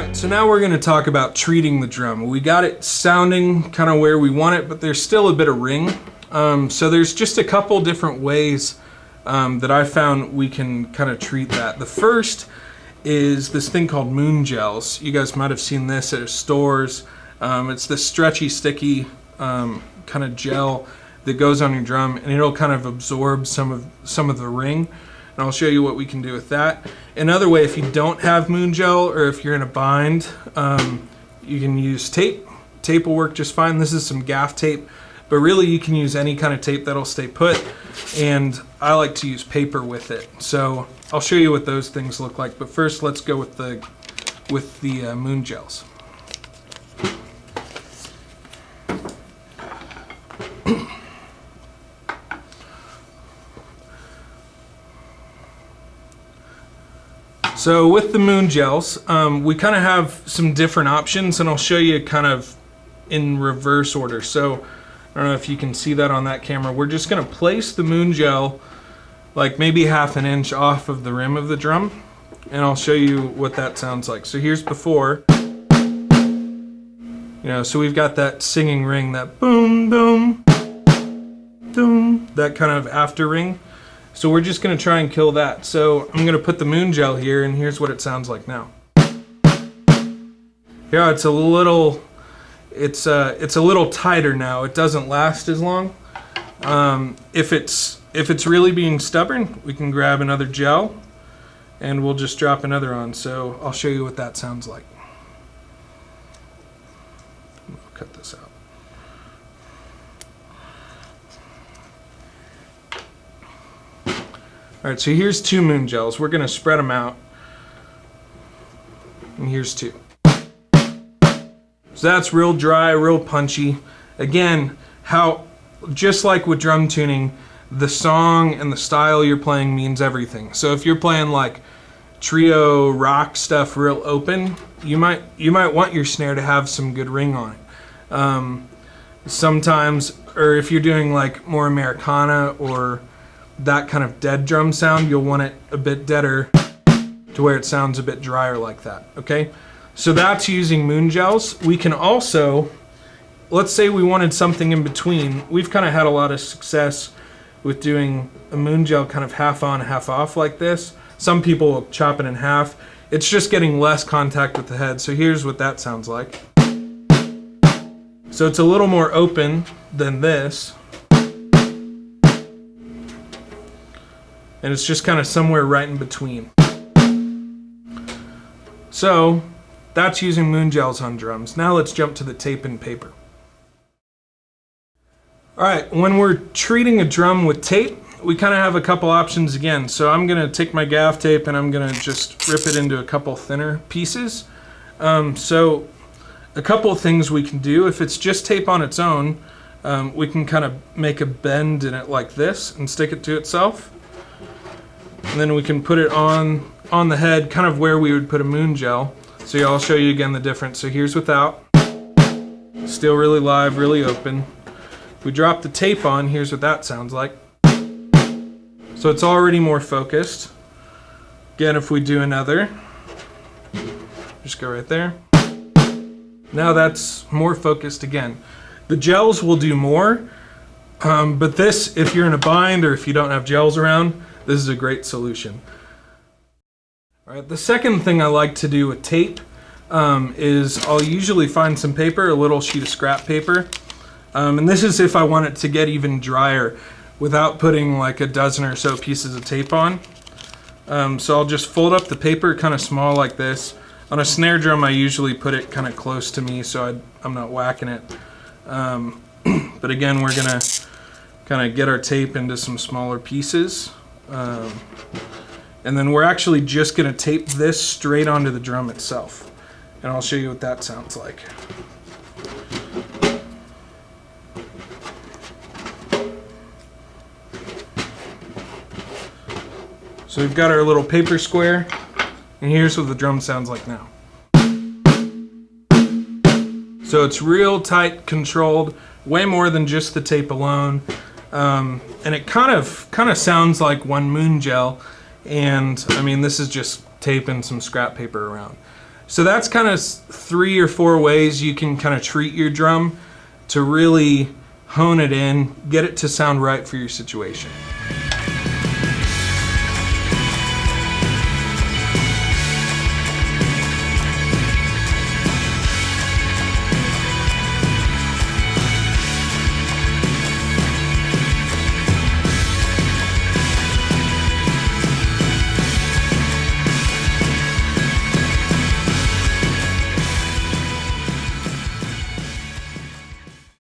Alright, so now we're going to talk about treating the drum. We got it sounding kind of where we want it, but there's still a bit of ring. So there's just a couple different ways that I found we can kind of treat that. The first is this thing called moon gels. You guys might have seen this at stores. It's this stretchy, sticky kind of gel that goes on your drum, and it'll kind of absorb some of the ring. And I'll show you what we can do with that. Another way, if you don't have moon gel or if you're in a bind, you can use tape. Tape will work just fine. This is some gaff tape, but really you can use any kind of tape that'll stay put, and I like to use paper with it. So I'll show you what those things look like, but first let's go with the moon gels. So with the moon gels, we kind of have some different options, and I'll show you kind of in reverse order. So I don't know if you can see that on that camera. We're just going to place the moon gel like maybe ½ an inch off of the rim of the drum, and I'll show you what that sounds like. So here's before. So we've got that singing ring, that boom, boom, boom, that kind of after ring. So we're just going to try and kill that. So I'm going to put the moon gel here, and here's what it sounds like now. Yeah, it's a little tighter now. It doesn't last as long. If it's really being stubborn, we can grab another gel, and we'll just drop another on. So I'll show you what that sounds like. I'll cut this out. Alright, so here's 2 moon gels. We're going to spread them out. And here's 2. So that's real dry, real punchy. Again, just like with drum tuning, the song and the style you're playing means everything. So if you're playing like trio rock stuff real open, you might want your snare to have some good ring on it. Sometimes, or if you're doing like more Americana or that kind of dead drum sound, you'll want it a bit deader to where it sounds a bit drier like that, okay? So that's using moon gels. We can also, let's say we wanted something in between. We've kind of had a lot of success with doing a moon gel kind of half on, half off like this. Some people will chop it in half. It's just getting less contact with the head. So here's what that sounds like. So it's a little more open than this. And it's just kind of somewhere right in between. So that's using moon gels on drums. Now let's jump to the tape and paper. Alright, when we're treating a drum with tape, we kind of have a couple options again. So I'm going to take my gaff tape and I'm going to just rip it into a couple thinner pieces. So a couple of things we can do. If it's just tape on its own, we can kind of make a bend in it like this and stick it to itself. And then we can put it on the head, kind of where we would put a moon gel. So I'll show you again the difference. So here's without. Still really live, really open. If we drop the tape on, here's what that sounds like. So it's already more focused. Again, if we do another, just go right there. Now that's more focused again. The gels will do more, but this, if you're in a bind or if you don't have gels around, this is a great solution. All right, the second thing I like to do with tape is I'll usually find some paper, a little sheet of scrap paper. And this is if I want it to get even drier without putting like a dozen or so pieces of tape on. So I'll just fold up the paper kind of small like this. On a snare drum I usually put it kind of close to me so I'm not whacking it. But again, we're gonna kind of get our tape into some smaller pieces. And then we're actually just going to tape this straight onto the drum itself. And I'll show you what that sounds like. So we've got our little paper square, and here's what the drum sounds like now. So it's real tight, controlled, way more than just the tape alone. And it kind of sounds like one moon gel, and I mean this is just tape and some scrap paper around. So that's kind of 3 or 4 ways you can kind of treat your drum to really hone it in, get it to sound right for your situation.